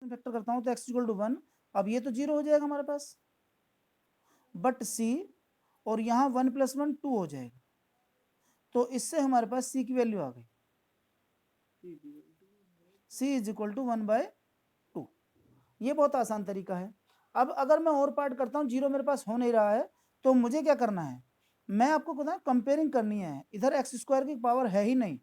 Factor करता हूँ तो x इक्वल टू 1, अब ये तो 0 हो जाएगा हमारे पास, बट c और यहाँ 1 + 1 2 हो जाएगा, तो इससे हमारे पास c की वैल्यू आ गई, c इज इक्वल टू 1/2। ये बहुत आसान तरीका है। अब अगर मैं और पार्ट करता हूँ, 0 मेरे पास हो नहीं रहा है, तो मुझे क्या करना है, मैं आपको बताऊं कंपेयरिंग करनी है। इधर x² की पावर है ही नहीं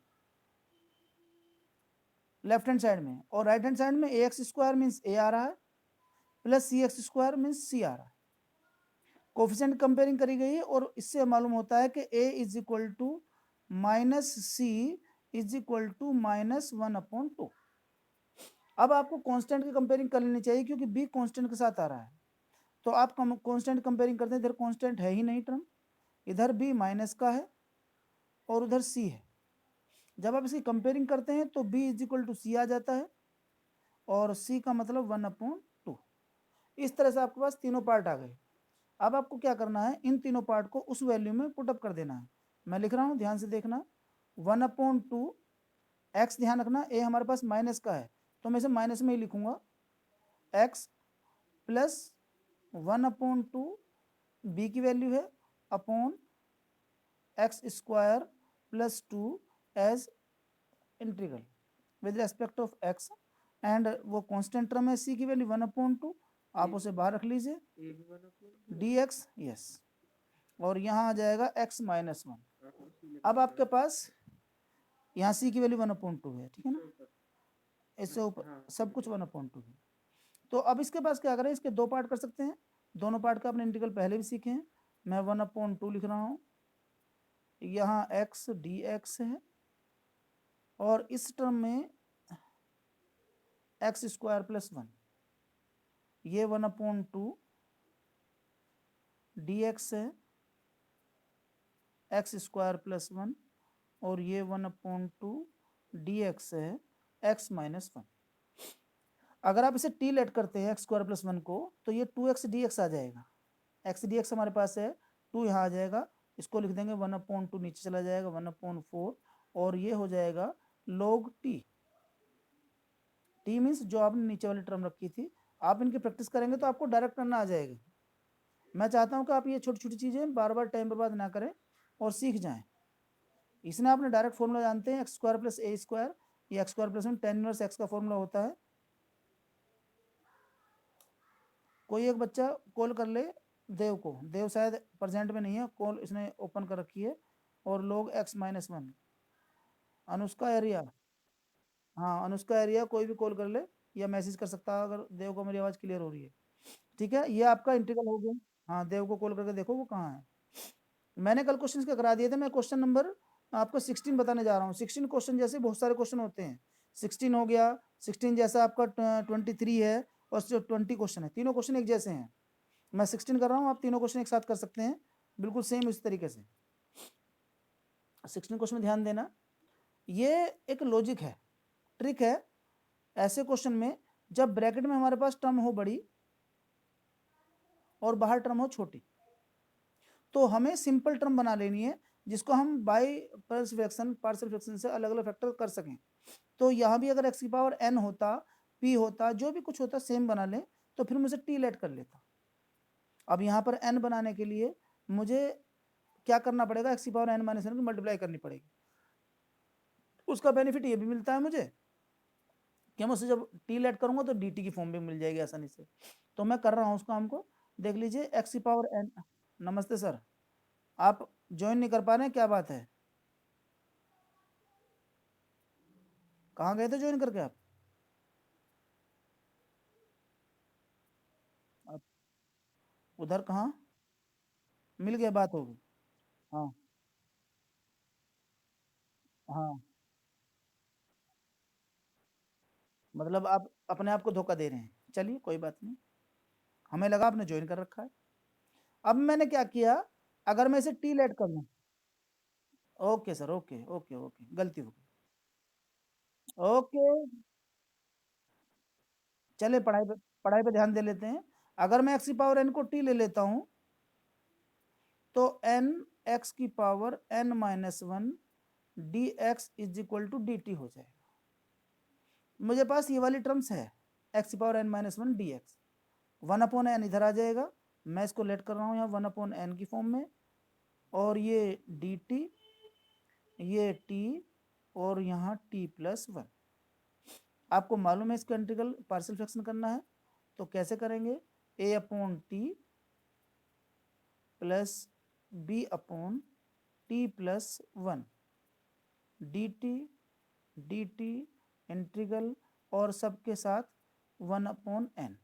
लेफ्ट हैंड साइड में, और राइट हैंड साइड में ax² मीन्स a आ रहा है, प्लस cx² मीन्स c आ रहा है। कोफिशिएंट कंपेयरिंग करी गई है, और इससे मालूम होता है कि a is equal to -c is equal to -1/2। अब आपको कांस्टेंट की कंपेयरिंग कर लेनी चाहिए, क्योंकि b कांस्टेंट के साथ आ रहा है, तो आप कांस्टेंट कंपेयरिंग करते हैं, इधर कांस्टेंट है ही नहीं टर्म, इधर b माइनस का है और उधर c है। जब आप इसकी कंपेयरिंग करते हैं तो b is equal to c आ जाता है, और c का मतलब 1/2। इस तरह से आपके पास तीनों पार्ट आ गए। अब आपको क्या करना है, इन तीनों पार्ट को उस वैल्यू में पुटअप कर देना है। मैं लिख रहा हूँ, ध्यान से देखना, 1/2 x, ध्यान रखना a हमारे पास माइनस का है, तो मैं इसे माइनस में ही लिखूंगा, x प्लस 1/2 b की वैल्यू है upon x² plus 2 as integral with respect of x, and वो कांस्टेंट टर्म है c की वैल्यू 1/2, आप उसे बाहर रख लीजिए dx, यस, और यहाँ आ जाएगा x - 1। अब आपके पास यहाँ c की वैल्यू 1/2 है, ठीक है ना, इससे ऊपर सब कुछ 1/2 है। तो अब इसके पास क्या करें, इसके दो पार्ट कर सकते हैं, दोनों पार्ट का अपने इंटीग्रल पहले भी सीखे हैं। मैं 1/2 लिख रहा हूँ, यहाँ x dx है, और इस टर्म में x² प्लस 1, ये 1/2 dx है, x² प्लस 1, और ये 1/2 dx है, x - 1। अगर आप इसे t लेट करते हैं x² प्लस 1 को, तो ये 2x dx आ जाएगा, x dx हमारे पास है, 2 यहाँ आ जाएगा, इसको लिख देंगे 1/2, नीचे चला जाएगा 1/4, और ये हो जाएगा log t। t मीन्स जो आपने नीचे वाली टर्म रखी थी, आप इनकी प्रैक्टिस करेंगे तो आपको डायरेक्ट करना आ जाएगा। मैं चाहता हूँ कि आप ये छोटी छोटी चीज़ें बार बार टाइम बर्बाद ना करें और सीख जाएं। इसमें आपने डायरेक्ट फॉर्मूला जानते हैं, x² प्लस a², ये x² plus 1 tan inverse x का फॉर्मूला होता है। कोई एक बच्चा कॉल कर ले देव को, देव शायद प्रेजेंट में नहीं है, कॉल इसने ओपन कर रखी है, और log x - 1, अनुष्का एरिया, हाँ अनुष्का एरिया, कोई भी कॉल कर ले या मैसेज कर सकता है अगर देव को मेरी आवाज़ क्लियर हो रही है, ठीक है। ये आपका इंटीग्रल हो गया। हाँ, देव को कॉल करके देखो वो कहाँ है। मैंने कल क्वेश्चन क्या करा दिए थे, मैं क्वेश्चन नंबर आपको 16 बताने जा रहा हूँ। 16 क्वेश्चन जैसे बहुत सारे क्वेश्चन होते हैं, 16 हो गया, 16 जैसा आपका 23 है, और जो 20 क्वेश्चन है, तीनों क्वेश्चन एक जैसे हैं। मैं 16 कर रहा हूँ, आप तीनों क्वेश्चन एक साथ कर सकते हैं, बिल्कुल सेम इस तरीके से। 16 क्वेश्चन में ध्यान देना, ये एक लॉजिक है, ट्रिक है। ऐसे क्वेश्चन में जब ब्रैकेट में हमारे पास टर्म हो बड़ी और बाहर टर्म हो छोटी, तो हमें सिंपल टर्म बना लेनी है, जिसको हम बाई पार्शियल फ्रैक्शन से अलग अलग फैक्टर कर सकें। तो यहाँ भी अगर x की पावर n होता, p होता, जो भी कुछ होता सेम बना लें, तो फिर मुझे t लेट कर लेता। अब यहाँ पर n बनाने के लिए मुझे क्या करना पड़ेगा, x की पावर n - 1 की मल्टीप्लाई करनी पड़ेगी। उसका बेनिफिट ये भी मिलता है मुझे कि मैं उसे जब t लेट करूंगा तो dt की फॉर्म भी मिल जाएगी आसानी से। तो मैं कर रहा हूँ उसको, हमको देख लीजिए, x की पावर n। नमस्ते सर, आप ज्वाइन नहीं कर पा रहे हैं, क्या बात है, कहाँ गए थे ज्वाइन करके आप उधर कहाँ, मिल गया, बात होगी। हाँ हाँ, मतलब आप अपने आप को धोखा दे रहे हैं, चलिए कोई बात नहीं, हमें लगा आपने ज्वाइन कर रखा है। अब मैंने क्या किया, अगर मैं इसे टी लेट कर लूँ, okay sir, okay okay okay, गलती हो गई, ओके, चले पढ़ाई पे ध्यान दे लेते हैं। अगर मैं x की पावर n को t ले लेता हूँ, तो n x की power n - 1 dx is equal to dt हो जाएगा। मुझे पास ये वाली टर्म्स है, X power N minus one D X. 1/n इधर आ जाएगा, मैं इसको लेट कर रहा हूँ यहाँ 1/n की फॉर्म में, और ये डी टी, ये टी, और यहाँ t प्लस वन। आपको मालूम है इसका इंटीग्रल पार्शियल फ्रैक्शन करना है, तो कैसे करेंगे, a/t plus b/t plus one dt integral और सबके साथ 1/n।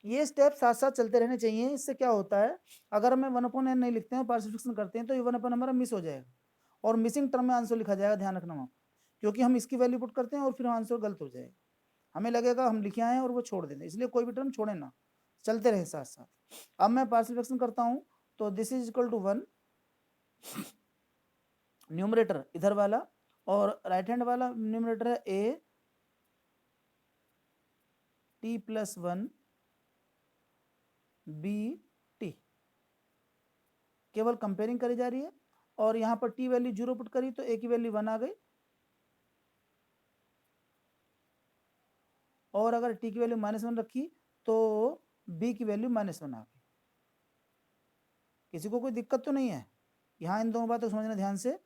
ये स्टेप साथ साथ चलते रहने चाहिए। इससे क्या होता है, अगर हमें 1/n नहीं लिखते हैं, पार्शियल फ्रैक्शन करते हैं, तो ये 1/n हमारा मिस हो जाएगा, और मिसिंग टर्म में आंसर लिखा जाएगा, ध्यान रखना वहाँ, क्योंकि हम इसकी वैल्यू पुट करते हैं और फिर आंसर गलत हो जाएगा, हमें लगेगा हम लिखे आए हैं और वो छोड़ देते हैं। इसलिए कोई भी टर्म छोड़े ना, चलते रहे साथ साथ। अब मैं पार्शियल फ्रैक्शन करता हूँ, तो this is equal to 1 numerator इधर वाला, और राइट हैंड वाला न्यूमरेटर है a t plus one B T, केवल कंपेयरिंग करी जा रही है, और यहाँ पर t वैल्यू 0 पुट करी तो a की वैल्यू 1 आ गई, और अगर t की वैल्यू -1 रखी तो b की वैल्यू -1 आ गई। किसी को कोई दिक्कत तो नहीं है? यहाँ इन दोनों बातों को समझना ध्यान से,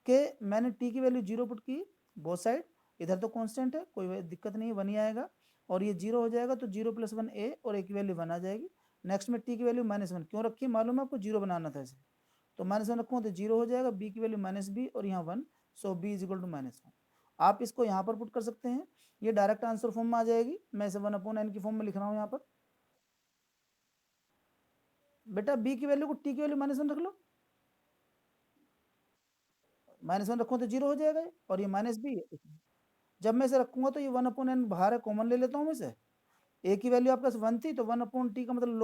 कि मैंने t की वैल्यू 0 पुट की बोथ साइड, इधर तो कांस्टेंट है, कोई दिक्कत नहीं है, 1 ही आएगा, और ये 0 हो जाएगा तो 0 + 1 a, और a की वैल्यू 1 आ जाएगी। नेक्स्ट में t की वैल्यू -1 क्यों रखी, मालूम है आपको, 0 बनाना था इसे, तो -1 रखूँ तो 0 हो जाएगा, b की वैल्यू -b और यहाँ 1, सो b = -1। आप इसको यहाँ पर पुट कर सकते हैं, ये डायरेक्ट आंसर फॉर्म में आ जाएगी। मैं इसे 1/n की फॉर्म में लिख रहा हूँ यहाँ पर। बेटा b की वैल्यू को t की वैल्यू -1 रख लो, -1 रखूँ तो 0 हो जाएगा, और ये -b, जब मैं इसे रखूंगा तो ये 1/n बाहर है, कॉमन ले लेता हूँ मैं इसे, a की वैल्यू आपके पास 1 थी, तो 1/t का मतलब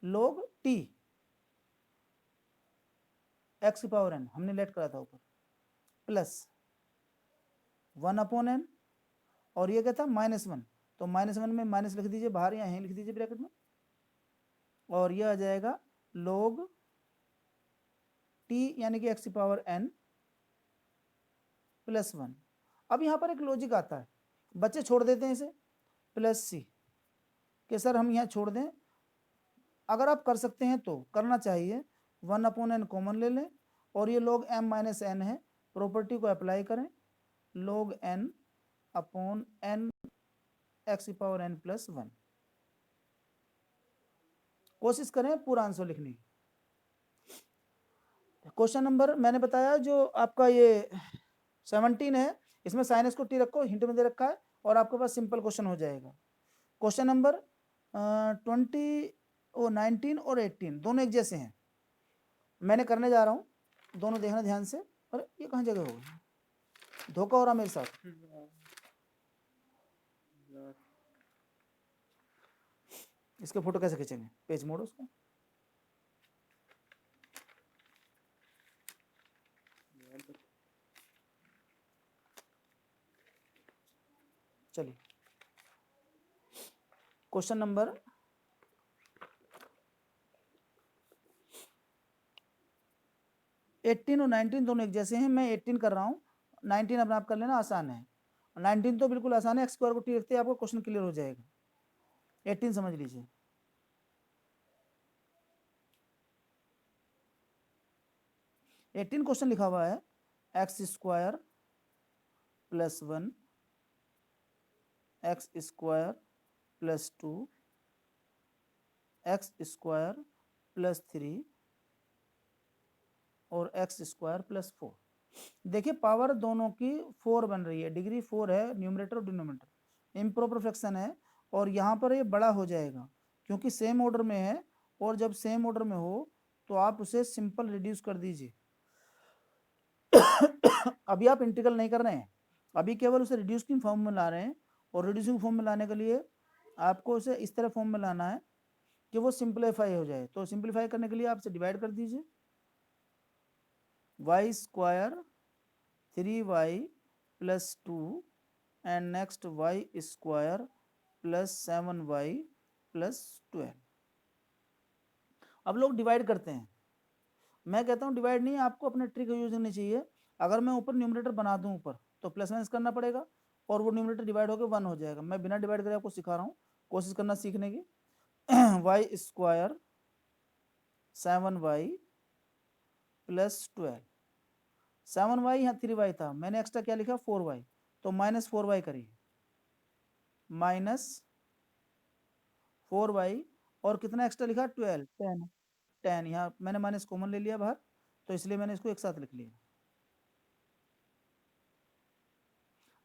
log t x⁴n हमने लेट करा था ऊपर, प्लस 1/n, और ये क्या था -1, तो -1 में माइनस लिख दीजिए बाहर, या यहीं लिख दीजिए ब्रैकेट में, और ये आ जाएगा log t यानी कि x⁴n प्लस 1। अब यहाँ पर एक लॉजिक आता है, बच्चे छोड़ देते हैं इसे, प्लस सी, कि सर हम यहाँ छोड़ दें, अगर आप कर सकते हैं तो करना चाहिए, 1/n कॉमन ले लें, और ये log m - n है, प्रॉपर्टी को अप्लाई करें, log n/n x⁴n प्लस 1। कोशिश करें पूरा आंसर लिखने की। क्वेश्चन नंबर मैंने बताया जो आपका ये 17 है, इसमें साइनस को टी रखो, हिंट में दे रखा है, और आपके पास सिंपल क्वेश्चन हो जाएगा। क्वेश्चन नंबर 19 और 18 दोनों एक जैसे हैं, मैंने करने जा रहा हूँ, दोनों देखना ध्यान से। अरे ये कहाँ जगह हो गई, धोखा हो रहा मेरे साथ। इसके फोटो कैसे खींचेंगे, पेज मोड़ो उसको, चलिए। क्वेश्चन नंबर 18 और 19 दोनों एक जैसे हैं, मैं 18 कर रहा हूँ, 19 अपने आप कर लेना, आसान है। 19 तो बिल्कुल आसान है, x² को टी रखते हैं, आपको क्वेश्चन क्लियर हो जाएगा। 18 समझ लीजिए। क्वेश्चन लिखा हुआ है x² plus 1 x² plus 2 x² plus 3 और x² प्लस 4। देखिए पावर दोनों की 4 बन रही है, डिग्री 4 है, न्यूमरेटर और डिनोमिनेटर, इम्प्रॉपर फ्रैक्शन है, और यहाँ पर ये बड़ा हो जाएगा क्योंकि सेम ऑर्डर में है, और जब सेम ऑर्डर में हो तो आप उसे सिंपल रिड्यूस कर दीजिए। अभी आप इंटीग्रल नहीं कर रहे हैं, अभी केवल उसे रिड्यूसिंग फॉर्म में ला रहे हैं, और रिड्यूसिंग फॉर्म में लाने के लिए आपको उसे इस तरह फॉर्म में लाना है कि वो सिंप्लीफाई हो जाए। तो सिंप्लीफाई करने के लिए आप इसे डिवाइड कर दीजिए, y² 3y plus 2 and next y² plus 7y plus 12। अब लोग डिवाइड करते हैं, मैं कहता हूँ डिवाइड नहीं, आपको अपने ट्रिक यूज करनी चाहिए। अगर मैं ऊपर न्यूमरेटर बना दूं ऊपर तो प्लस माइनस करना पड़ेगा और वो न्यूमरेटर डिवाइड होकर 1 हो जाएगा। मैं बिना डिवाइड करे आपको सिखा रहा हूँ, कोशिश करना सीखने की। Y square 7y plus 12, 7y यहाँ 3y था, मैंने एक्स्ट्रा क्या लिखा 4y, तो माइनस 4y करिए, माइनस 4y और कितना एक्स्ट्रा लिखा 12, 10, 10 यहाँ मैंने माइनस कॉमन ले लिया बाहर, तो इसलिए मैंने इसको एक साथ लिख लिया।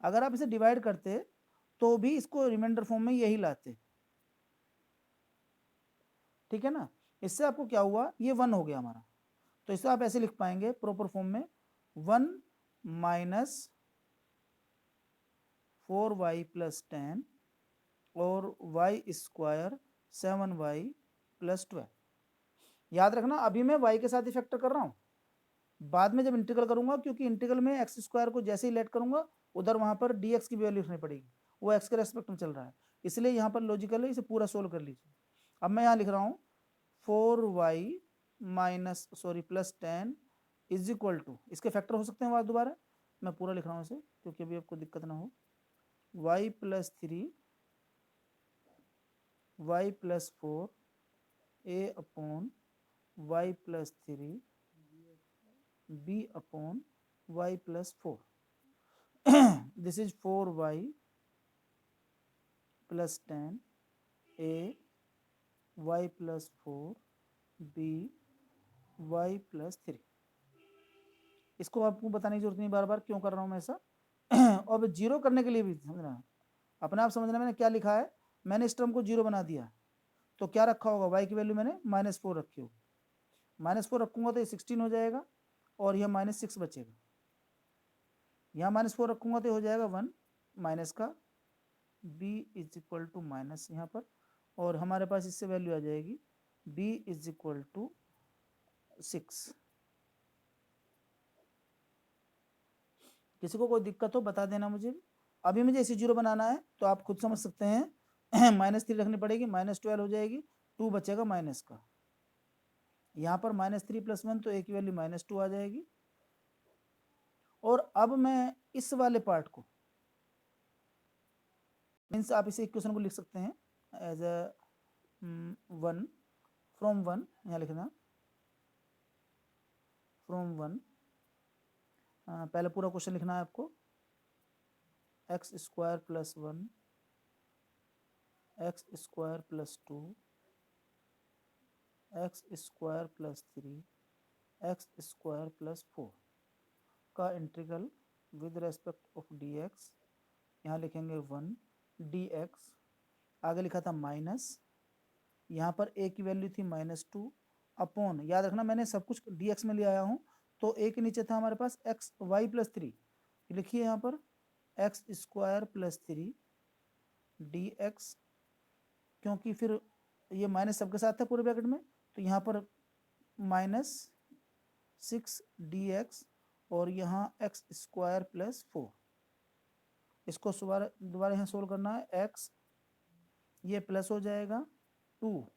अगर आप इसे डिवाइड करते तो भी इसको रिमाइंडर फॉर्म में यही लाते, ठीक है ना। इससे आपको क्या हुआ, ये 1 हो गया हमारा, तो इसे आप ऐसे लिख पाएंगे प्रॉपर फॉर्म में 1 माइनस 4y प्लस 10 और y स्क्वायर 7y प्लस 12। याद रखना अभी मैं y के साथ ही फैक्टर कर रहा हूँ, बाद में जब इंटीग्रल करूंगा, क्योंकि इंटीग्रल में एक्स स्क्वायर को जैसे ही लेट करूंगा उधर वहां पर dx की वैल्यू लिखनी पड़ेगी, वो x के रेस्पेक्ट में चल रहा है, इसलिए यहाँ पर लॉजिकल है, इसे पूरा सोल्व कर लीजिए। अब मैं यहाँ लिख रहा हूँ 4y minus plus 10 is equal to, इसके फैक्टर हो सकते हैं वहां दोबारा, मैं पूरा लिख रहा हूँ इसे क्योंकि अभी आपको दिक्कत ना हो, y plus 3 y plus 4 a upon y plus 3 b upon y plus 4, this is 4y plus 10 a y plus 4 b y plus 3। इसको आपको बताने की जरूरत नहीं बार बार क्यों कर रहा हूँ मैं ऐसा। अब जीरो करने के लिए भी समझना, अपने आप समझना मैंने क्या लिखा है, मैंने इस टर्म को जीरो बना दिया, तो क्या रखा होगा y की वैल्यू मैंने -4 रखी होगी, -4 रखूंगा तो ये 16 हो जाएगा और यह -6 बचेगा, यहाँ -4 रखूंगा तो हो जाएगा 1 माइनस का b is equal to minus यहाँ पर, और हमारे पास इससे वैल्यू आ जाएगी b इज इक्वल टू 6। किसी को कोई दिक्कत हो बता देना मुझे। अभी मुझे इसे जीरो बनाना है तो आप खुद समझ सकते हैं, -3 रखनी पड़ेगी, -12 हो जाएगी, 2 बचेगा माइनस का, यहाँ पर -3 + 1 तो a की वैल्यू -2 आ जाएगी। और अब मैं इस वाले पार्ट को मीन्स आप इसे इक्वेशन को लिख सकते हैं एज अ 1 फ्रॉम 1, यहाँ लिखना फ्रॉम 1, पहले पूरा क्वेश्चन लिखना है आपको, x square plus 1 x square plus 2 x square plus 3 x square plus 4 का integral with respect of D x, यहाँ लिखेंगे 1 डी एक्स, आगे लिखा था माइनस, यहाँ पर a की वैल्यू थी -2 अपॉन, याद रखना मैंने सब कुछ dx में ले आया हूँ, तो a के नीचे था हमारे पास एक्स वाई प्लस 3, लिखिए यहाँ पर x square plus 3 D x, क्योंकि फिर ये माइनस सबके साथ था पूरे ब्रैकेट में, तो यहाँ पर -6 डी एक्स और यहाँ एक्स स्क्वायर प्लस 4, इसको दोबारा यहाँ सोल्व करना है, एक्स ये प्लस हो जाएगा 2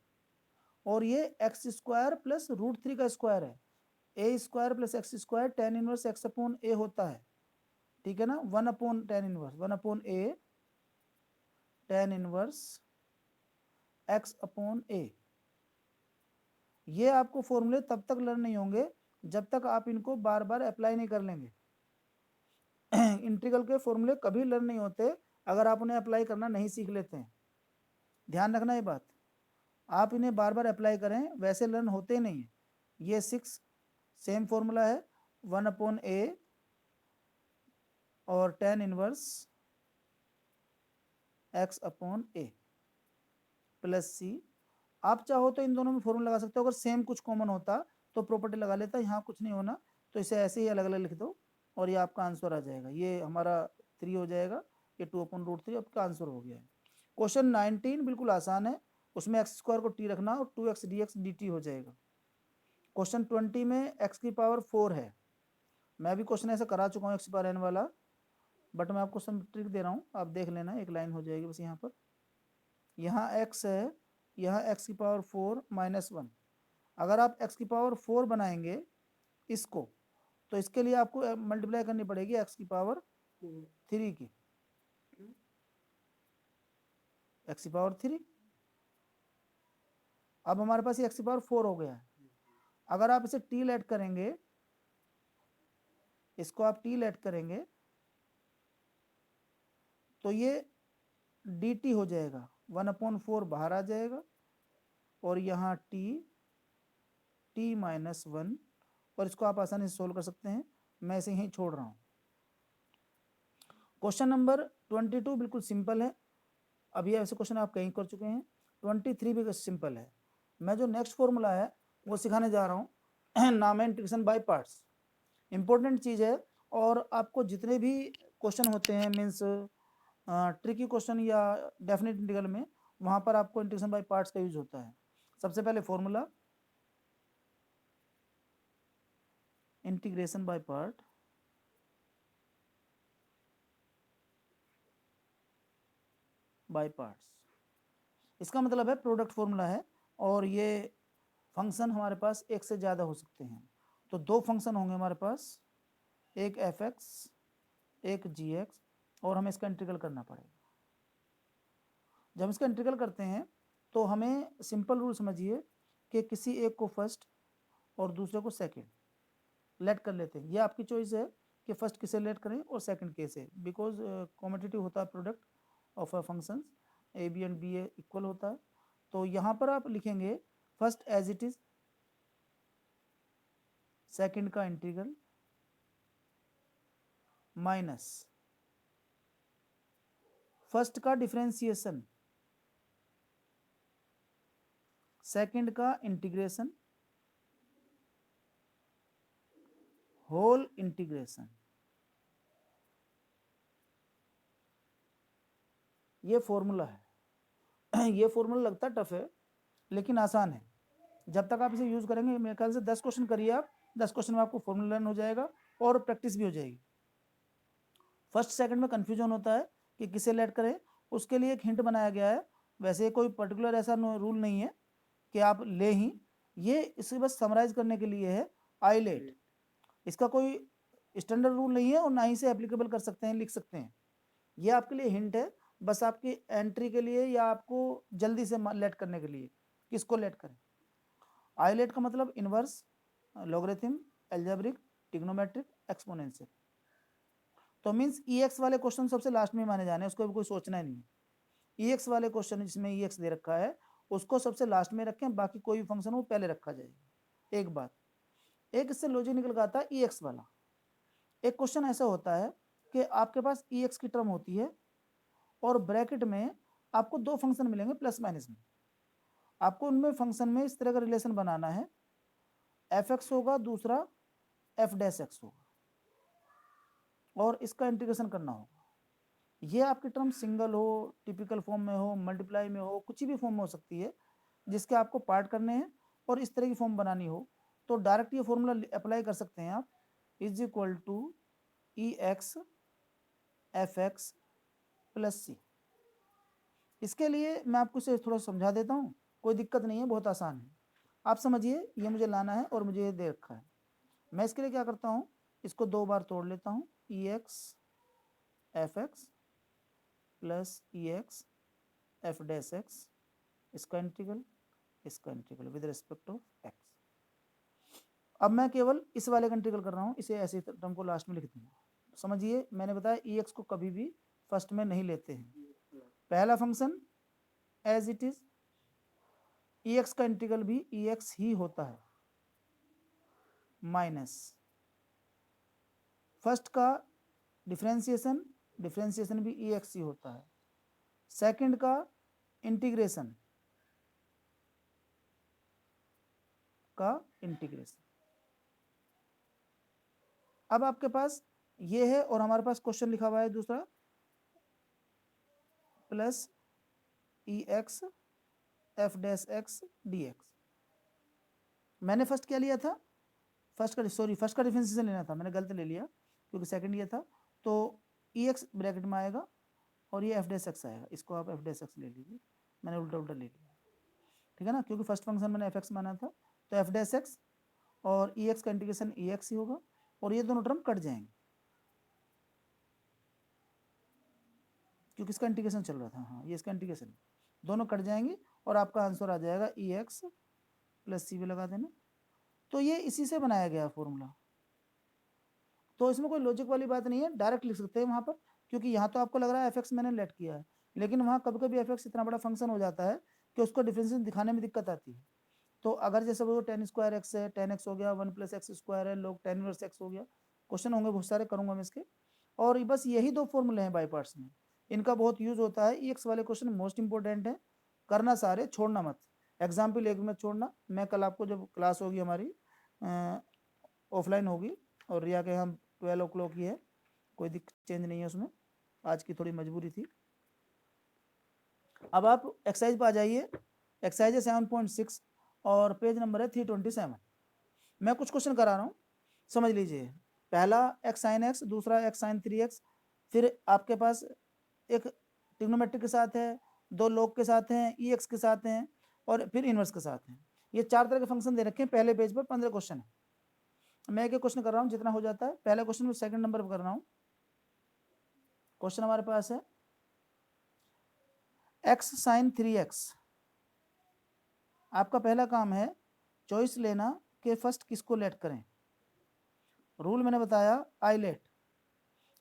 और ये एक्स स्क्वायर प्लस √3 का स्क्वायर है, a square plus x square tan inverse x upon a होता है, ठीक है ना, 1 upon tan inverse 1 upon a tan inverse x upon a. ये आपको फॉर्मूले तब तक लर्न नहीं होंगे जब तक आप इनको बार बार अप्लाई नहीं कर लेंगे। इंटीग्रल के फॉर्मूले कभी लर्न नहीं होते अगर आप उन्हें अप्लाई करना नहीं सीख लेते हैं, ध्यान रखना ये बात, आप इन्हें बार बार अप्लाई करें वैसे लर्न होते नहीं है। ये 6 सेम फॉर्मूला है 1 अपॉन ए और tan इनवर्स एक्स अपॉन ए प्लस सी, आप चाहो तो इन दोनों में फॉर्मूला लगा सकते हो, अगर सेम कुछ कॉमन होता तो प्रॉपर्टी लगा लेता, यहाँ कुछ नहीं होना तो इसे ऐसे ही अलग अलग लिख दो और ये आपका आंसर आ जाएगा, ये हमारा 3 हो जाएगा, ये 2 अपॉन √3 आपका आंसर हो गया है। क्वेश्चन 19 बिल्कुल आसान है, उसमें एक्स स्क्वायर को टी रखना और 2x dx dt हो जाएगा। क्वेश्चन 20 में x की पावर 4 है, मैं भी क्वेश्चन ऐसा करा चुका हूँ x की पावर n वाला, बट मैं आपको सब ट्रिक दे रहा हूँ, आप देख लेना, एक लाइन हो जाएगी बस यहाँ पर, यहाँ x है, यहाँ x की पावर 4 -1, अगर आप x की पावर 4 बनाएंगे इसको तो इसके लिए आपको मल्टीप्लाई करनी पड़ेगी x की पावर 3 की, x की पावर 3। अब हमारे पास ये x की पावर 4 हो गया है। अगर आप इसे t लेट करेंगे, इसको आप t लेट करेंगे तो ये dt हो जाएगा, 1/4 बाहर आ जाएगा और यहाँ t माइनस 1, और इसको आप आसानी से सोल्व कर सकते हैं। मैं इसे यहीं छोड़ रहा हूँ। क्वेश्चन नंबर 22 बिल्कुल सिंपल है, अभी ऐसे क्वेश्चन आप कहीं कर चुके हैं। 23 भी सिंपल है। मैं जो नेक्स्ट फॉर्मूला है वो सिखाने जा रहा हूँ, नाम है इंटीग्रेशन बाय पार्ट्स। इंपॉर्टेंट चीज़ है, और आपको जितने भी क्वेश्चन होते हैं मीन्स ट्रिकी क्वेश्चन या डेफिनेट इंटीग्रल में, वहाँ पर आपको इंटीग्रेशन बाय पार्ट्स का यूज होता है। सबसे पहले formula integration by part, by parts, इसका मतलब है प्रोडक्ट फॉर्मूला है, और ये फंक्शन हमारे पास एक से ज़्यादा हो सकते हैं। तो दो फंक्शन होंगे हमारे पास, एक f(x), एक g(x), और हमें इसका इंटीग्रल करना पड़ेगा। जब हम इसका इंटीग्रल करते हैं तो हमें सिंपल रूल समझिए कि किसी एक को फर्स्ट और दूसरे को सेकंड लेट कर लेते हैं। ये आपकी चॉइस है कि फर्स्ट किसे लेट करें और सेकंड कैसे, बिकॉज कॉम्पिटिटिव होता है product of a functions, A B and B A equal होता है। तो यहाँ पर आप लिखेंगे first as it is, second का इंटीग्रल, माइनस फर्स्ट का डिफरेंशिएशन, सेकंड का इंटीग्रेशन, होल इंटीग्रेशन। ये फॉर्मूला है। ये फॉर्मूला लगता टफ है लेकिन आसान है। जब तक आप इसे यूज करेंगे, मेरे ख्याल से 10 क्वेश्चन करिए आप, 10 क्वेश्चन में आपको फॉर्मूला लर्न हो जाएगा और प्रैक्टिस भी हो जाएगी। फर्स्ट सेकंड में कंफ्यूजन होता है कि किसे लेट करें, उसके लिए एक हिंट बनाया गया है। वैसे कोई पर्टिकुलर ऐसा रूल नहीं है कि आप ले ही, ये इसे बस समराइज करने के लिए है, आई लेट। इसका कोई स्टैंडर्ड रूल नहीं है और ना ही से एप्लीकेबल कर सकते हैं, लिख सकते हैं। ये आपके लिए हिंट है, बस आपकी एंट्री के लिए या आपको जल्दी से लेट करने के लिए। किसको लेट करें? आई लेट का मतलब inverse, logarithm, algebraic, trigonometric, exponential. तो मीन्स EX वाले क्वेश्चन सबसे लास्ट में माने जाने हैं, उसको भी कोई सोचना ही नहीं है। EX वाले क्वेश्चन जिसमें EX दे रखा है उसको सबसे लास्ट में रखें, बाकी कोई भी फंक्शन वो पहले रखा जाएगा। एक बात, एक इससे लॉजिक निकल आता है EX वाला। एक क्वेश्चन ऐसा होता है कि आपके पास EX की टर्म होती है और ब्रैकेट में आपको दो फंक्शन मिलेंगे प्लस माइनस में। आपको उनमें फंक्शन में इस तरह का रिलेशन बनाना है, f(x) होगा, दूसरा f'(x) होगा, और इसका इंटीग्रेशन करना होगा। ये आपकी टर्म सिंगल हो, टिपिकल फॉर्म में हो, मल्टीप्लाई में हो, कुछ भी फॉर्म में हो सकती है, जिसके आपको पार्ट करने हैं और इस तरह की फॉर्म बनानी हो तो डायरेक्ट ये फॉर्मूला अप्लाई कर सकते हैं आप, is equal to EX f(x) plus c। इसके लिए मैं आपको इसे थोड़ा समझा देता हूँ, कोई दिक्कत नहीं है, बहुत आसान है। आप समझिए, ये मुझे लाना है और मुझे ये दे रखा है। मैं इसके लिए क्या करता हूँ, इसको दो बार तोड़ लेता हूँ, EX f(x) plus EX f'(x), इसका इंटीग्रल, इसका integral with respect of x। अब मैं केवल इस वाले का इंटीग्रल कर रहा हूँ, इसे ऐसे टर्म को लास्ट में लिख दूंगा। समझिए, मैंने बताया EX को कभी भी फर्स्ट में नहीं लेते हैं। पहला function as it is, EX का इंटीग्रल भी EX ही होता है, माइनस फर्स्ट का डिफरेंशिएशन, डिफरेंशिएशन भी EX ही होता है, सेकंड का इंटीग्रेशन का इंटीग्रेशन। अब आपके पास ये है और हमारे पास क्वेश्चन लिखा हुआ है दूसरा, प्लस EX f'(x) dx। मैंने फर्स्ट क्या लिया था, फर्स्ट का डिफरेंशिएशन लेना था, मैंने गलत ले लिया क्योंकि सेकंड ये था। तो EX ब्रैकेट में आएगा और ये f'(x) आएगा, इसको आप f'(x) ले लीजिए, मैंने उल्टा उल्टा ले लिया, ठीक है ना, क्योंकि फर्स्ट फंक्शन मैंने f(x) माना था। तो f'(x) और EX का इंटीग्रेशन EX ही होगा और ये दोनों टर्म कट जाएंगे क्योंकि इसका इंटीग्रेशन चल रहा था। हाँ, ये इसका इंटीग्रेशन, दोनों कट जाएंगे और आपका आंसर आ जाएगा ई एक्स प्लस सी भी लगा देना। तो ये इसी से बनाया गया फॉर्मूला, तो इसमें कोई लॉजिक वाली बात नहीं है, डायरेक्ट लिख सकते हैं वहाँ पर, क्योंकि यहाँ तो आपको लग रहा है एफ एक्स मैंने लेट किया है, लेकिन वहाँ कभी कभी एफ एक्स इतना बड़ा फंक्शन हो जाता है कि उसको डिफरेंशिएशन दिखाने में दिक्कत आती है। तो अगर जैसे वो टेन स्क्वायर एक्स है, टेन एक्स हो गया, वन प्लस एक्स स्क्वायर है, लोग टेन इनवर्स एक्स हो गया, क्वेश्चन होंगे बहुत सारे, करूंगा मैं इसके। और बस यही दो फॉर्मूले हैं बाई पार्ट्स में, इनका बहुत यूज होता है। ई एक्स वाले क्वेश्चन मोस्ट इंपॉर्टेंट है, करना सारे, छोड़ना मत, एग्जाम्पल एक मत छोड़ना। मैं कल आपको जब क्लास होगी हमारी ऑफलाइन होगी, और रिया के हम 12 o'clock की है, कोई दिक्कत चेंज नहीं है उसमें, आज की थोड़ी मजबूरी थी। अब आप एक्सरसाइज पर आ जाइए, एक्सरसाइज है 7.6 और पेज नंबर है 327। मैं कुछ क्वेश्चन करा रहा हूँ, समझ लीजिए। पहला एक्स साइन एक्स, दूसरा एक्स साइन 3x, फिर आपके पास एक ट्रिग्नोमेट्रिक के साथ है, दो लॉग के साथ हैं, ई एक्स के साथ हैं, और फिर इनवर्स के साथ हैं। ये 4 तरह के फंक्शन दे रखे हैं। पहले पेज पर 15 क्वेश्चन है, मैं एक क्वेश्चन कर रहा हूँ जितना हो जाता है। पहला क्वेश्चन में सेकंड नंबर पर कर रहा हूँ। क्वेश्चन हमारे पास है एक्स साइन 3x। आपका पहला काम है चॉइस लेना कि फर्स्ट किसको लेट करें। रूल मैंने बताया आई लेट,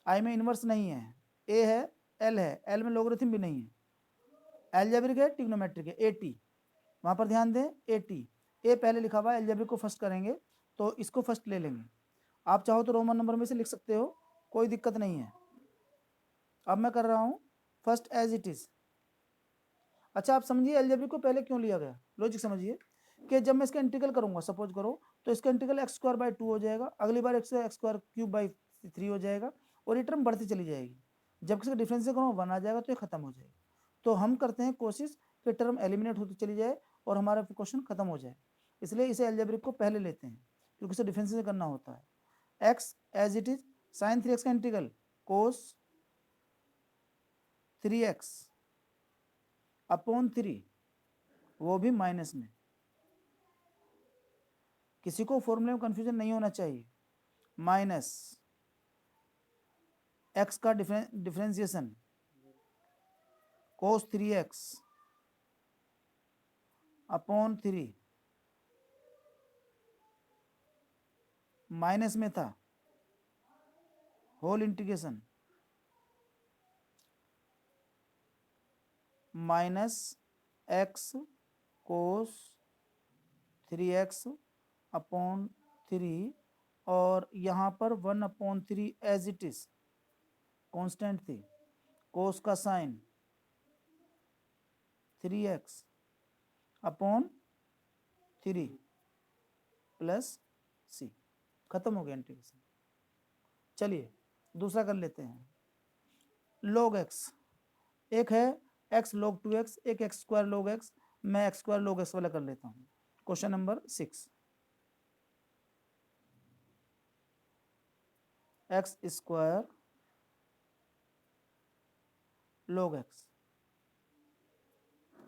आई में इनवर्स नहीं है, ए है, एल है, एल में लोगरिथम भी नहीं है, एल्जेब्रिक है, ट्रिग्नोमेट्रिक है, ए टी, वहाँ पर ध्यान दें, ए टी, ए पहले लिखा हुआ है, एल्जेब्रिक को फर्स्ट करेंगे तो इसको फर्स्ट ले लेंगे। आप चाहो तो रोमन नंबर में से लिख सकते हो, कोई दिक्कत नहीं है। अब मैं कर रहा हूँ फर्स्ट एज इट इज। अच्छा, आप समझिए एल्जेब्रिक को पहले क्यों लिया गया, लॉजिक समझिए कि जब मैं इसका इंटीग्रल करूंगा सपोज करो, तो इसका इंटीग्रल एक्स स्क्वायर बाई 2 हो जाएगा, अगली बार एक्स स्क्वायर क्यूब बाई 3 हो जाएगा, और ये टर्म बढ़ती चली जाएगी। जब इसका डिफरेंस करूँगा 1 आ जाएगा, तो ये खत्म हो जाएगा। तो हम करते हैं कोशिश कि टर्म एलिमिनेट होती चली जाए और हमारा क्वेश्चन खत्म हो जाए, इसलिए इसे एल्जेब्रिक को पहले लेते हैं क्योंकि इसे डिफरेंशिएशन करना होता है। X as it is, sine 3x का इंटीग्रल कोस 3x अपॉन 3, वो भी माइनस में। किसी को फॉर्मूले में कंफ्यूजन नहीं होना चाहिए। माइनस एक्स का डिफरेंशिएशन कोस 3x अपॉन 3, माइनस में था, होल इंटीग्रेशन माइनस एक्स कोस 3x अपॉन 3, और यहाँ पर 1/3 एज इट इज कांस्टेंट थी, कोस का साइन 3x अपॉन 3 प्लस सी, खत्म हो गया इंटीग्रेशन। चलिए दूसरा कर लेते हैं, log x। एक है x log 2x, एक x स्क्वायर log x, मैं x स्क्वायर log x वाला कर लेता हूँ। Question number 6, x square log x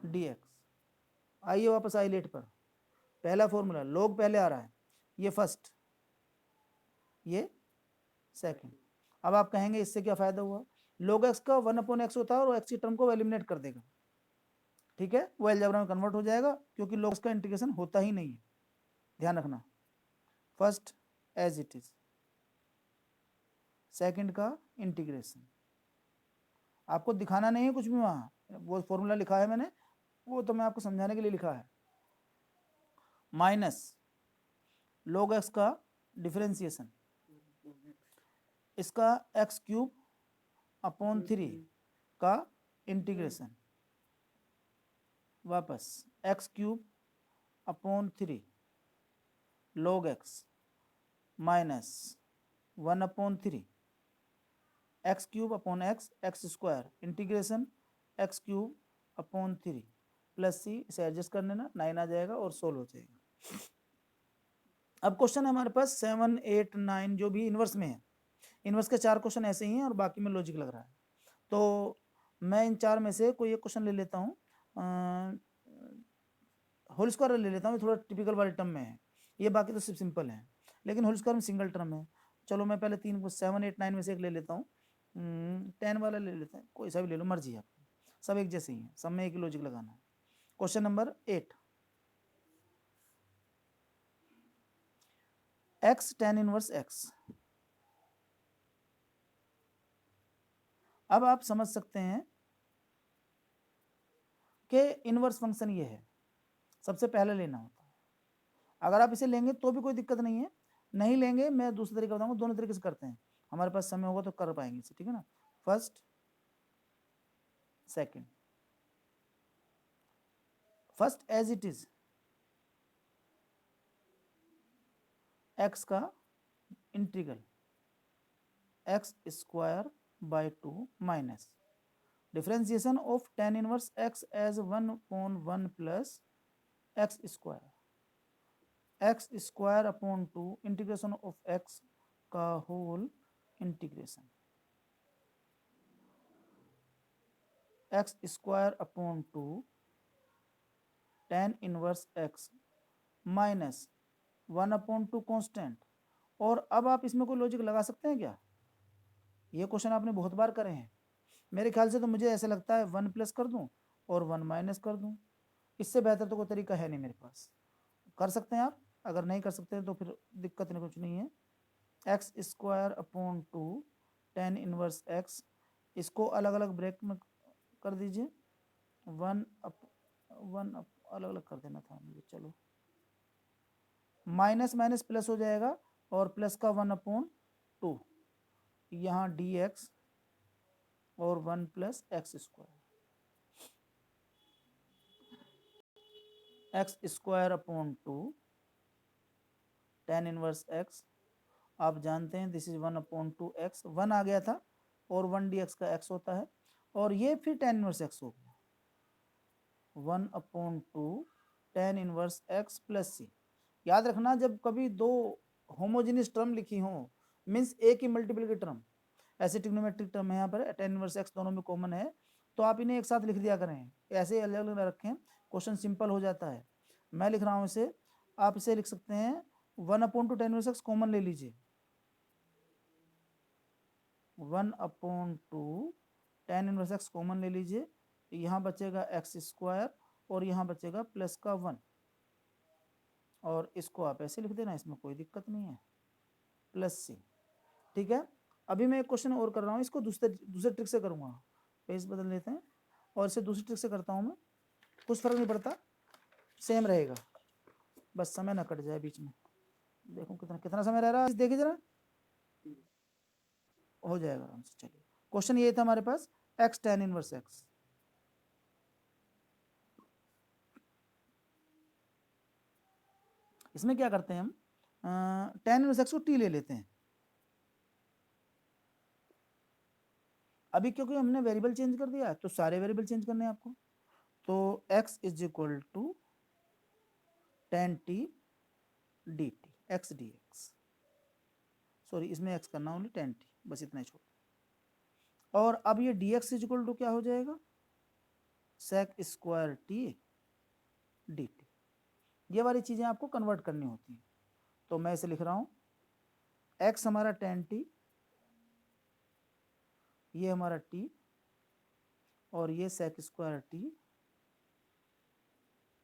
dx। आइए वापस आई लेट पर, पहला फॉर्मूला log पहले आ रहा है, ये फर्स्ट, ये सेकंड। अब आप कहेंगे इससे क्या फायदा हुआ, log x का 1/x होता है और x की टर्म को एलिमिनेट कर देगा, ठीक है, वो अलजेब्रा में कन्वर्ट हो जाएगा क्योंकि log x का इंटीग्रेशन होता ही नहीं है, ध्यान रखना। First as it is, second का इंटीग्रेशन, आपको दिखाना नहीं है कुछ भी, वहाँ वो फॉर्मूला लिखा है मैंने, वो तो मैं आपको समझाने के लिए लिखा है। माइनस log x का डिफरेंशिएशन, इसका एक्स क्यूब अपॉन 3 का इंटीग्रेशन, वापस x cube upon 3 log x minus 1/3 x cube upon x square integration x cube upon 3 plus C, इसे एडजस्ट कर लेना, 9 आ जाएगा और सोल्व हो जाएगा। अब क्वेश्चन है हमारे पास 7, 8, 9 जो भी इनवर्स में है, इनवर्स के 4 क्वेश्चन ऐसे ही हैं और बाकी में लॉजिक लग रहा है। तो मैं इन 4 में से कोई एक क्वेश्चन ले लेता हूँ, होल स्क्वायर ले लेता हूँ, थोड़ा टिपिकल वाले टर्म में है, ये बाकी तो सिर्फ सिंपल है, लेकिन होल स्क्वायर में सिंगल टर्म है, चलो मैं पहले 3 7 8 9 में से एक ले लेता हूँ, 10 वाला ले लेते हैं, कोई सा भी ले लो, मर्जी है आपकी, सब एक जैसे ही हैं, सब में एक ही लॉजिक लगाना है। Question number 8, x tan inverse x। अब आप समझ सकते हैं कि इनवर्स फंक्शन ये है, सबसे पहले लेना होता है। अगर आप इसे लेंगे तो भी कोई दिक्कत नहीं है, नहीं लेंगे मैं दूसरा तरीका बताऊंगा, दोनों तरीके से करते हैं, हमारे पास समय होगा तो कर पाएंगे इसे, ठीक है ना। First second, first as it is x का integral x square by 2 minus differentiation of tan inverse x as 1/1 plus x square upon 2 integration of x का whole integration x square upon 2 tan inverse x minus 1/2 constant. और अब आप इसमें कोई logic लगा सकते हैं क्या? ये क्वेश्चन आपने बहुत बार करे हैं मेरे ख्याल से, तो मुझे ऐसा लगता है 1 प्लस कर दूं और 1 माइनस कर दूं, इससे बेहतर तो कोई तरीका है नहीं मेरे पास। कर सकते हैं आप, अगर नहीं कर सकते तो फिर दिक्कत नहीं, कुछ नहीं है। X square upon 2 tan inverse x, इसको अलग अलग ब्रैकेट में कर दीजिए, 1 अलग अलग कर देना था मुझे, चलो माइनस माइनस प्लस हो जाएगा और प्लस का 1/2, यहाँ dx और 1 plus x square upon 2 tan inverse x। आप जानते हैं दिस इज 1/2 x, 1 आ गया था और 1 dx का x होता है, और ये फिर tan इनवर्स x हो गया, 1/2 tan इनवर्स x प्लस सी। याद रखना जब कभी दो होमोजेनियस टर्म लिखी हो, मीन्स ए की मल्टीपल की टर्म, ऐसे ट्रिग्नोमेट्रिक टर्म है यहाँ पर tan इनवर्स x दोनों में कॉमन है, तो आप इन्हें एक साथ लिख दिया करें, ऐसे अलग अलग रखें, क्वेश्चन सिंपल हो जाता है। मैं लिख रहा हूँ इसे, आप इसे लिख सकते हैं 1/2 tan इनवर्स x कॉमन ले लीजिए, 1/2 tan इनवर्स x कॉमन ले लीजिए, यहाँ बचेगा x स्क्वायर और यहाँ बचेगा प्लस का 1, और इसको आप ऐसे लिख देना, इसमें कोई दिक्कत नहीं है, प्लस सी। ठीक है, अभी मैं एक क्वेश्चन और कर रहा हूँ, इसको दूसरे ट्रिक से करूँगा, पेज बदल लेते हैं और इसे दूसरी ट्रिक से करता हूँ मैं, कुछ फर्क नहीं पड़ता, सेम रहेगा, बस समय ना कट जाए बीच में। देखो कितना कितना समय रह रहा है, देखिए जरा, हो जाएगा आराम से। चलिए, क्वेश्चन ये था हमारे पास, x tan इनवर्स x। इसमें क्या करते हैं हम, tan इनवर्स x को t ले लेते हैं। अभी क्योंकि हमने वेरिएबल चेंज कर दिया तो सारे वेरिएबल चेंज करने हैं आपको, तो x is equal to tan t dt, x dx, sorry इसमें x करना ओनली tan t, बस इतना ही छोड़। और अब ये dx इज इक्वल टू क्या हो जाएगा, sec स्क्वायर t dt। ये वाली चीजें आपको कन्वर्ट करनी होती हैं, तो मैं इसे लिख रहा हूं, x हमारा tan t, ये हमारा t और ये sec स्क्वायर t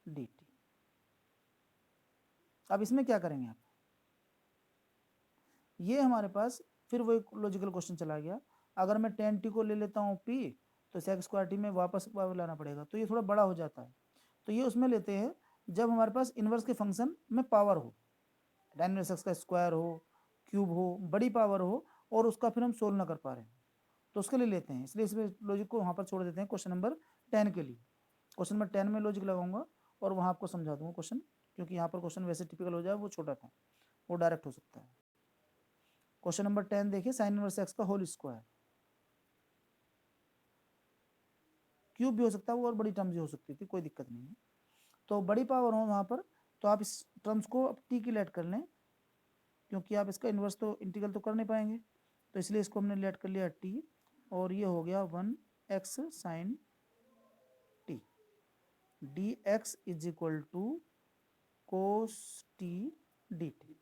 dt। अब इसमें क्या करेंगे आप, ये हमारे पास फिर वो एक लॉजिकल क्वेश्चन चला गया, अगर मैं tan t को ले लेता हूँ p तो sec स्क्वायर t में वापस लाना पड़ेगा, तो ये थोड़ा बड़ा हो जाता है, तो ये उसमें लेते हैं जब हमारे पास इनवर्स के फंक्शन में पावर हो, tan इनवर्स x का स्क्वायर हो, क्यूब हो, बड़ी पावर हो, और उसका फिर हम सोल्व ना कर पा रहे हैं, तो उसके लिए लेते हैं, इसलिए इसमें लॉजिक को वहाँ पर छोड़ देते हैं क्वेश्चन नंबर 10 के लिए। क्वेश्चन नंबर 10 में लॉजिक लगाऊंगा और वहाँ आपको समझा दूंगा क्वेश्चन, क्योंकि यहाँ पर क्वेश्चन वैसे टिपिकल हो जाए, वो छोटा था, वो डायरेक्ट हो सकता है। क्वेश्चन नंबर 10 देखिए, साइन इनवर्स एक्स का होल स्क्वायर, क्यूब भी हो सकता है वो, और बड़ी टर्म्स भी हो सकती थी, कोई दिक्कत नहीं है, तो बड़ी पावर हो वहाँ पर, तो आप इस टर्म्स को टी की लेट कर लें, क्योंकि आप इसका इन्वर्स तो इंटीग्रल तो कर नहीं पाएंगे, तो इसलिए इसको हमने लेट कर लिया टी, और ये हो गया 1x sine T, D X is equal to cos T D T.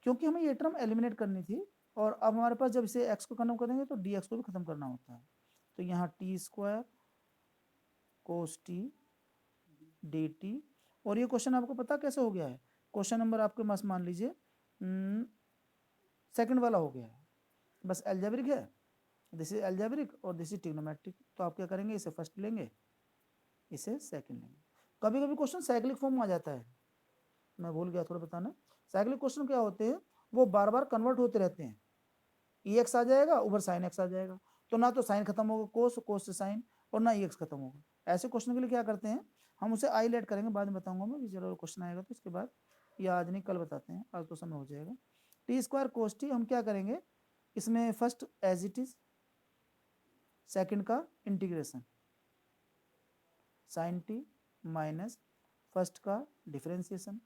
क्योंकि हमें ये टर्म एलिमिनेट करनी थी, और अब हमारे पास जब इसे x को खत्म करेंगे तो dx को भी खत्म करना होता है। तो यहाँ टी स्क्वायर कोस टी डी टी, और ये क्वेश्चन आपको पता कैसे हो गया है? क्वेश्चन नंबर आपके पास मान लीजिए सेकंड वाला हो गया है, बस एल्जेब्रिक है, दिस इज एल्जेब्रिक और दिस इज ट्रिग्नोमेट्रिक। तो आप क्या करेंगे, इसे फर्स्ट लेंगे, इसे सेकंड लेंगे। कभी कभी क्वेश्चन साइक्लिक फॉर्म में आ जाता है, मैं भूल गया थोड़ा बताना। साइक्लिक क्वेश्चन क्या होते हैं, वो बार बार कन्वर्ट होते रहते हैं, एक्स आ जाएगा ऊपर साइन एक्स आ जाएगा, तो ना तो साइन खत्म होगा कोस, कोस से साइन, और ना एक्स खत्म होगा। ऐसे क्वेश्चन के लिए क्या करते हैं, हम उसे आईलेट करेंगे, बाद में बताऊंगा मैं, जरूर क्वेश्चन आएगा तो इसके बाद, या आज नहीं कल बताते हैं, आज तो समय हो जाएगा। टी स्क्वायर कोस टी हम क्या करेंगे, इसमें first as it is, second का integration sine t minus first का डिफरेंशिएशन,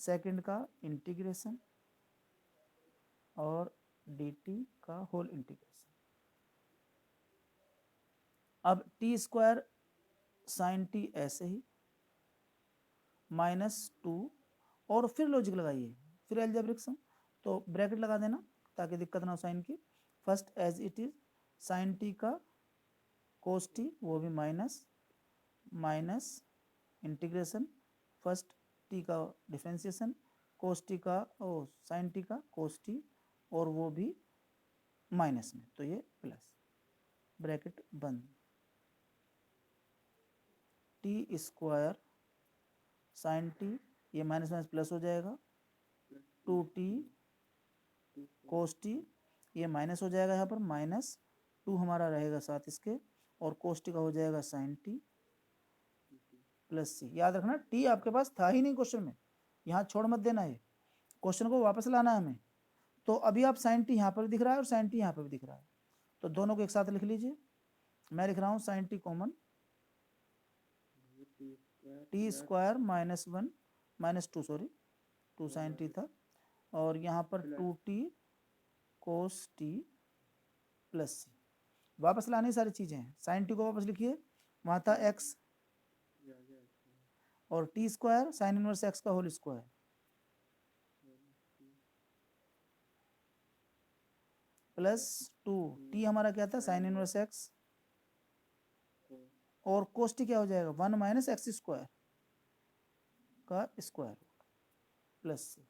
सेकंड का इंटीग्रेशन और dt का होल इंटीग्रेशन। अब टी स्क्वायर साइन टी ऐसे ही -2, और फिर लॉजिक लगाइए, फिर एल्जेब्रिक सम, तो ब्रैकेट लगा देना ताकि दिक्कत ना हो साइन की। First as it is sine T का कोस टी, वो भी माइनस इंटीग्रेशन फर्स्ट टी का डिफरेंशिएशन, कोस टी का साइन टी का कोस टी, और वो भी माइनस में, तो ये प्लस, ब्रैकेट बंद। टी स्क्वायर साइन टी, ये माइनस माइनस प्लस हो जाएगा, 2t कोस टी, ये माइनस हो जाएगा यहाँ पर, -2 हमारा रहेगा साथ इसके, और कोस टी का हो जाएगा साइन टी प्लस सी। याद रखना टी आपके पास था ही नहीं क्वेश्चन में, यहाँ छोड़ मत देना, ये क्वेश्चन को वापस लाना है हमें। तो अभी आप साइन टी यहाँ पर दिख रहा है और साइन टी यहाँ पर भी दिख रहा है, तो दोनों को एक साथ लिख लीजिए। मैं लिख रहा हूँ sine T common, T square -2 sorry 2 sine T था, और यहाँ पर 2t कोस टी प्लस सी। वापस लाने सारी चीजें हैं, साइन टी को वापस लिखिए, वहां था x, और T square sine inverse x का होल स्क्वायर +2, टी हमारा क्या था, साइन इनवर्स x, और कोस टी क्या हो जाएगा, 1 - x² का स्क्वायर प्लस सी।